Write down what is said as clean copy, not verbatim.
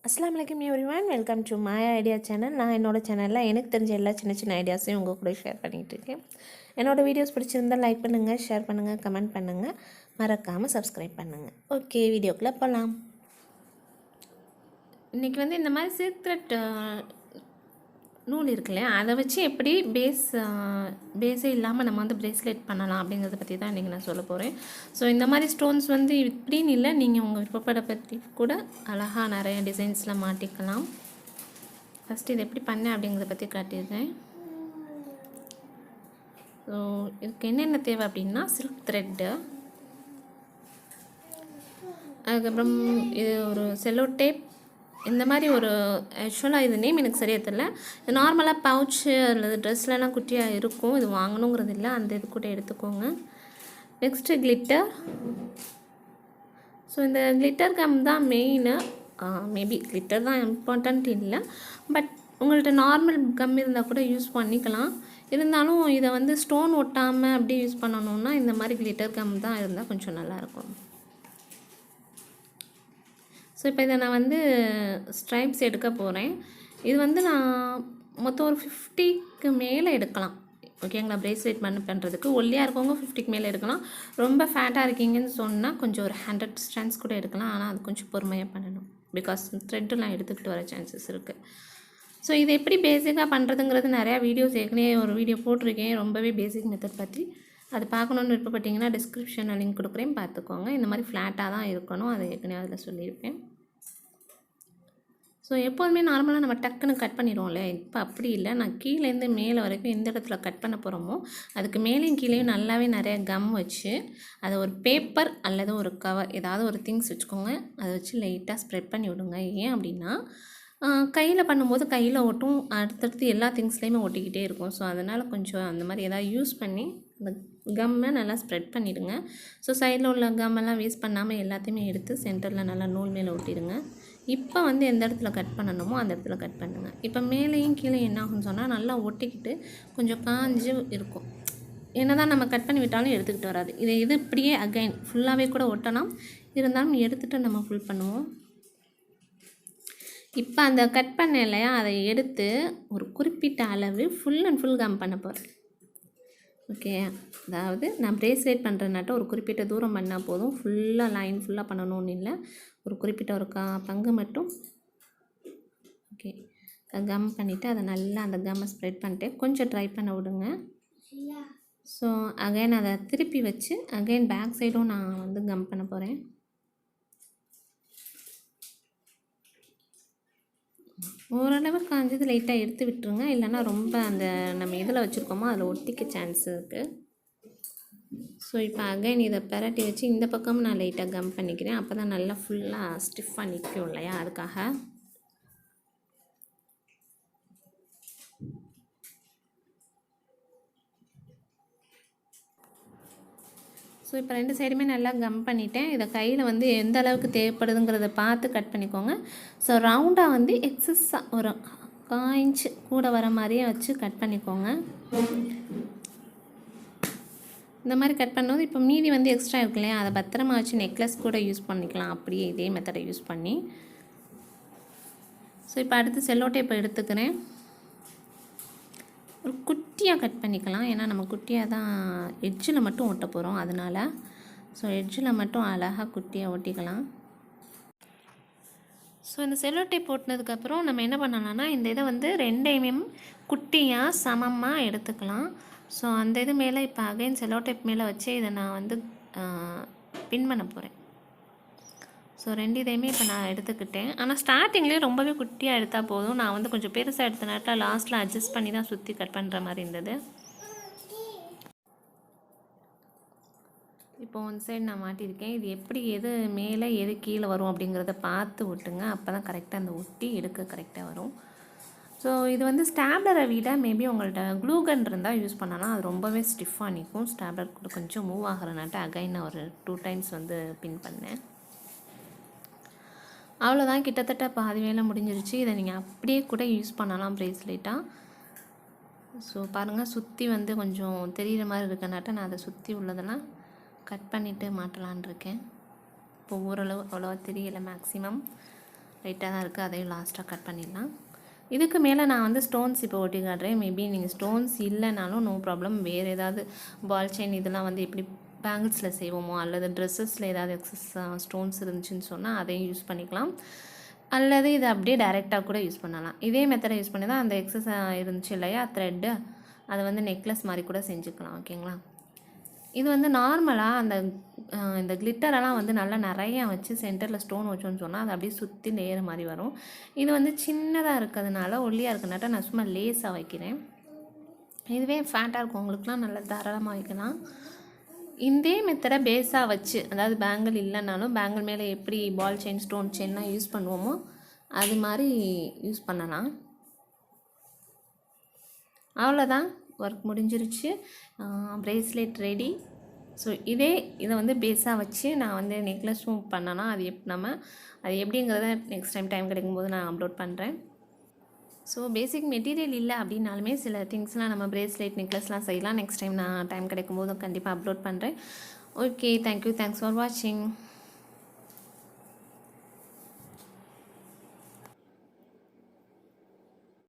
அஸ்ஸலாமு அலைக்கும் everyone, welcome to my idea channel. நான் என்னோட சேனலில் எனக்கு தெரிஞ்ச எல்லா சின்ன சின்ன ஐடியாஸையும் உங்கள் கூட ஷேர் பண்ணிகிட்டு இருக்கேன். என்னோடய வீடியோஸ் பிடிச்சிருந்தால் லைக் பண்ணுங்கள், ஷேர் பண்ணுங்கள், கமெண்ட் பண்ணுங்கள், மறக்காமல் சப்ஸ்கிரைப் பண்ணுங்கள். ஓகே, வீடியோக்குள்ளே போகலாம். இன்றைக்கி வந்து இந்த மாதிரி சில்க் த்ரெட் நூல் இருக்குல்லையா, அதை வச்சு எப்படி பேஸே இல்லாமல் நம்ம வந்து பிரேஸ்லெட் பண்ணலாம் அப்படிங்கிறத பற்றி தான் இன்றைக்கி நான் சொல்ல போகிறேன். ஸோ இந்த மாதிரி ஸ்டோன்ஸ் வந்து இப்படின்னு இல்லை, நீங்கள் உங்கள் விருப்பப்பட பற்றி கூட அழகாக நிறைய டிசைன்ஸில் மாட்டிக்கலாம். ஃபஸ்ட்டு இது எப்படி பண்ணேன் அப்படிங்கிறத பற்றி காட்டிடுறேன். ஸோ இதுக்கு என்னென்ன தேவை அப்படின்னா, சில்க் த்ரெட்டு, அதுக்கப்புறம் இது ஒரு செல்லோ டேப், இந்த மாதிரி ஒரு ஆக்சுவலாக இது நேம் எனக்கு சரியாக தெரியல. இது நார்மலாக பவுச்சு அல்லது ட்ரெஸ்லலாம் குட்டியாக இருக்கும், இது வாங்கணுங்கிறது இல்லை, அந்த இது கூட எடுத்துக்கோங்க. Next glitter. ஸோ இந்த கிளிட்டர் கம் தான் மெயினு. மேபி கிளிட்டர் தான் இம்பார்ட்டண்ட் இல்லை, பட் உங்கள்கிட்ட நார்மல் கம் இருந்தால் கூட யூஸ் பண்ணிக்கலாம். இருந்தாலும் இதை வந்து ஸ்டோன் ஒட்டாமல் அப்படி யூஸ் பண்ணணுன்னா இந்த மாதிரி கிளிட்டர் கம் தான் இருந்தால் கொஞ்சம் நல்லாயிருக்கும். ஸோ இப்போ இதை நான் வந்து ஸ்ட்ரைப்ஸ் எடுக்க போகிறேன். இது வந்து நான் மொத்தம் ஒரு 50க்கு மேலே எடுக்கலாம். ஓகேங்களா, பிரேஸ்லெட் பண்ணுறதுக்கு. ஒல்லியாக இருக்கவங்க 50க்கு மேலே எடுக்கலாம். ரொம்ப ஃபேட்டாக இருக்கீங்கன்னு சொன்னால் கொஞ்சம் ஒரு 100 ஸ்ட்ராண்ட்ஸ் கூட எடுக்கலாம். ஆனால் அது கொஞ்சம் பொறுமையாக பண்ணணும், பிகாஸ் த்ரெட்டுலாம் எடுத்துக்கிட்டு வர சான்சஸ் இருக்குது. ஸோ இது எப்படி பேசிக்காக பண்ணுறதுங்கிறது நிறையா வீடியோஸ் ஏற்கனவே ஒரு வீடியோ போட்டிருக்கேன், ரொம்பவே பேசிக் மெத்தட் பற்றி. அது பார்க்கணுன்னு விருப்பப்பட்டிங்கன்னா டிஸ்கிரிப்ஷனில் லிங்க் கொடுக்குறேன், பார்த்துக்கோங்க. இந்த மாதிரி ஃப்ளாட்டாக தான் இருக்கணும், அதை ஏற்கனவே அதில் சொல்லியிருப்பேன். ஸோ எப்போதுமே நார்மலாக நம்ம டக்குன்னு கட் பண்ணிடுவோம்ல, இப்போ அப்படி இல்லை. நான் கீழேருந்து மேலே வரைக்கும் எந்த இடத்துல கட் பண்ண போகிறோமோ அதுக்கு மேலேயும் கீழேயும் நல்லாவே நிறைய கம் வச்சு அதை ஒரு பேப்பர் அல்லது ஒரு கவர் ஏதாவது ஒரு திங்ஸ் வச்சுக்கோங்க, அதை வச்சு லைட்டாக ஸ்ப்ரெட் பண்ணி விடுங்க. ஏன் அப்படின்னா கையில் பண்ணும்போது கையில் ஒட்டும், அடுத்தடுத்து எல்லா திங்ஸ்லேயுமே ஒட்டிக்கிட்டே இருக்கும். ஸோ அதனால் கொஞ்சம் அந்த மாதிரி ஏதாவது யூஸ் பண்ணி அந்த கம்மை நல்லா ஸ்ப்ரெட் பண்ணிவிடுங்க. ஸோ சைடில் உள்ள கம்மெல்லாம் வேஸ்ட் பண்ணாமல் எல்லாத்தையுமே எடுத்து சென்டரில் நல்லா நூல் மேலே ஒட்டிடுங்க. இப்போ வந்து எந்த இடத்துல கட் பண்ணணுமோ அந்த இடத்துல கட் பண்ணுங்கள். இப்போ மேலேயும் கீழே என்ன ஆகும்னு சொன்னால் நல்லா ஒட்டிக்கிட்டு கொஞ்சம் காஞ்சு இருக்கும். என்ன தான் நம்ம கட் பண்ணி விட்டாலும் எடுத்துக்கிட்டு வராது. இது இப்படியே அகைன் ஃபுல்லாகவே கூட ஒட்டலாம், இருந்தாலும் எடுத்துகிட்டு நம்ம ஃபுல் பண்ணுவோம். இப்போ அந்த கட் பண்ண இல்லையா, அதை எடுத்து ஒரு குறிப்பிட்ட அளவு ஃபுல் அண்ட் ஃபுல் கம் பண்ண போகிறேன். ஓகே, அதாவது நான் பிரேஸ்லெட் பண்ணுறதுனாட்ட ஒரு குறிப்பிட்ட தூரம் பண்ணால் போதும், ஃபுல்லாக லைன் ஃபுல்லாக பண்ணணும்னு இல்லை, ஒரு குறிப்பிட்ட ஒரு பங்கு மட்டும். ஓகே, கம் பண்ணிவிட்டு அதை நல்லா அந்த கம்மை ஸ்ப்ரெட் பண்ணிட்டு கொஞ்சம் ட்ரை பண்ண விடுங்க. ஸோ அகைன் அதை திருப்பி வச்சு அகைன் பேக் சைடும் நான் வந்து கம் பண்ண போகிறேன். ஓரளவு காஞ்சது லைட்டாக எடுத்து விட்டுருங்க, இல்லைன்னா ரொம்ப அந்த நம்ம இதில் வச்சுருக்கோமோ அதில் ஒட்டிக்க சான்ஸ் இருக்குது. ஸோ இப்போ அகைன் இதை பெரட்டி வச்சு இந்த பக்கமும் நான் லைட்டாக கம் பண்ணிக்கிறேன். அப்போ தான் நல்லா ஃபுல்லாக ஸ்டிஃபாக நிற்கும் இல்லையா, அதுக்காக. ஸோ இப்போ 2 சைடுமே நல்லா கம் பண்ணிவிட்டேன். இதை கையில் வந்து எந்த அளவுக்கு தேவைப்படுதுங்கிறத பார்த்து கட் பண்ணிக்கோங்க. ஸோ ரவுண்டாக வந்து எக்ஸஸாக ஒரு 1 இன்ச் கூட வர மாதிரியே வச்சு கட் பண்ணிக்கோங்க. இந்த மாதிரி கட் பண்ணும்போது இப்போ மீதி வந்து எக்ஸ்ட்ரா இருக்கு இல்லையா, அதை பத்திரமா வச்சு நெக்லஸ் கூட யூஸ் பண்ணிக்கலாம், அப்படியே இதே மெத்தடை யூஸ் பண்ணி. ஸோ இப்போ அடுத்து செல்லோ டேப்பை எடுத்துக்கிறேன். ஒரு குட்டியாக கட் பண்ணிக்கலாம், ஏன்னா நம்ம குட்டியாக தான் எட்ஜில் மட்டும் ஒட்ட போகிறோம், அதனால். ஸோ எட்ஜில் மட்டும் அழகாக குட்டியாக ஒட்டிக்கலாம். ஸோ இந்த செல்லோ டேப் போட்டினதுக்கப்புறம் நம்ம என்ன பண்ணலாம்னா, இந்த இதை வந்து 2 mm குட்டியாக சமமாக எடுத்துக்கலாம். ஸோ அந்த இது மேலே இப்போ அகைன் செல்லோ டேப் மேலே வச்சு இதை நான் வந்து பின் பண்ண போகிறேன். ஸோ 2 இதையுமே இப்போ நான் எடுத்துக்கிட்டேன். ஆனால் ஸ்டார்டிங்லேயே ரொம்பவே குட்டியாக எடுத்தால் போதும். நான் வந்து கொஞ்சம் பெருசாக எடுத்தனாட்டா லாஸ்ட்டில் அட்ஜஸ்ட் பண்ணி தான் சுற்றி கட் பண்ணுற மாதிரி இருந்தது. இப்போ ஒன் சைடு நான் மாட்டியிருக்கேன். இது எப்படி எது மேலே எது கீழே வரும் அப்படிங்கிறத பார்த்து ஒட்டுங்க, அப்போ தான் கரெக்டாக அந்த ஒட்டி எடுக்க கரெக்டாக வரும். ஸோ இது வந்து ஸ்டாப்லரை விட மேபி உங்கள்கிட்ட க்ளூகன் இருந்தால் யூஸ் பண்ணலாம், அது ரொம்பவே ஸ்டிஃபாக நிற்கும். ஸ்டாப்லர் கூட கொஞ்சம் மூவ் ஆகிறனாட்ட அகைன் நான் ஒரு 2 டைம்ஸ் வந்து பின் பண்ணேன். அவ்வளோதான், கிட்டத்தட்ட பாதி வேலை முடிஞ்சிருச்சு. இதை நீங்கள் அப்படியே கூட யூஸ் பண்ணலாம் பிரேஸ்லெட்டாக. ஸோ பாருங்கள், சுற்றி வந்து கொஞ்சம் தெரிகிற மாதிரி இருக்கனாட்ட நான் அதை சுற்றி உள்ளதெல்லாம் கட் பண்ணிவிட்டு மாட்டலான் இருக்கேன். இப்போ ஓரளவு அவ்வளோவா தெரியலை மேக்ஸிமம். லைட்டாக தான் இருக்குது, அதையும் லாஸ்ட்டாக கட் பண்ணிடலாம். இதுக்கு மேலே நான் வந்து ஸ்டோன்ஸ் இப்போ ஒட்டி காட்டுறேன். மேபி நீங்கள் ஸ்டோன்ஸ் இல்லைனாலும் நோ ப்ராப்ளம். வேறு ஏதாவது பால் செயின் இதெல்லாம் வந்து எப்படி பேங்கிள்ஸில் செய்வோமோ அல்லது ட்ரெஸ்ஸஸில் ஏதாவது எக்ஸஸ் ஸ்டோன்ஸ் இருந்துச்சுன்னு சொன்னால் அதையும் யூஸ் பண்ணிக்கலாம். அல்லது இதை அப்படியே டைரெக்டாக கூட யூஸ் பண்ணலாம். இதே மெத்தடை யூஸ் பண்ணி தான் அந்த எக்ஸஸ் இருந்துச்சு இல்லையா த்ரெட்டு, அதை வந்து நெக்லஸ் மாதிரி கூட செஞ்சுக்கலாம். ஓகேங்களா? இது வந்து நார்மலாக அந்த இந்த கிளிட்டரெல்லாம் வந்து நல்லா நிறையா வச்சு சென்டரில் ஸ்டோன் வச்சோன்னு சொன்னால் அது அப்படியே சுற்றி லேயர் மாதிரி வரும். இது வந்து சின்னதாக இருக்கிறதுனால ஒல்லியாக இருக்கிறனாட்ட நான் சும்மா லேஸாக வைக்கிறேன். இதுவே ஃபேட்டாக இருக்கவங்களுக்குலாம் நல்லா தாராளமாக வைக்கலாம். இதே மெத்தடை பேஸாக வச்சு, அதாவது பேங்கிள் இல்லைனாலும் பேங்கிள் மேலே எப்படி பால் செயின் ஸ்டோன் செயின்லாம் யூஸ் பண்ணுவோமோ அது மாதிரி யூஸ் பண்ணலாம். அவ்வளோதான், ஒர்க் முடிஞ்சிருச்சு. Bracelet ready. ஸோ இதை வந்து பேஸாக வச்சு நான் வந்து நெக்லஸும் பண்ணனா அது அது எப்படிங்கிறத நெக்ஸ்ட் டைம் கிடைக்கும்போது நான் அப்லோட் பண்ணுறேன். ஸோ பேசிக் மெட்டீரியல் இல்லை அப்படின்னாலுமே சில திங்ஸ்லாம் நம்ம ப்ரேஸ்லெட் நெக்லஸ்லாம் செய்யலாம். நெக்ஸ்ட் டைம் நான் டைம் கிடைக்கும்போது கண்டிப்பாக அப்லோட் பண்ணுறேன். ஓகே, தேங்க்யூ, தேங்க்ஸ் ஃபார் வாட்சிங்.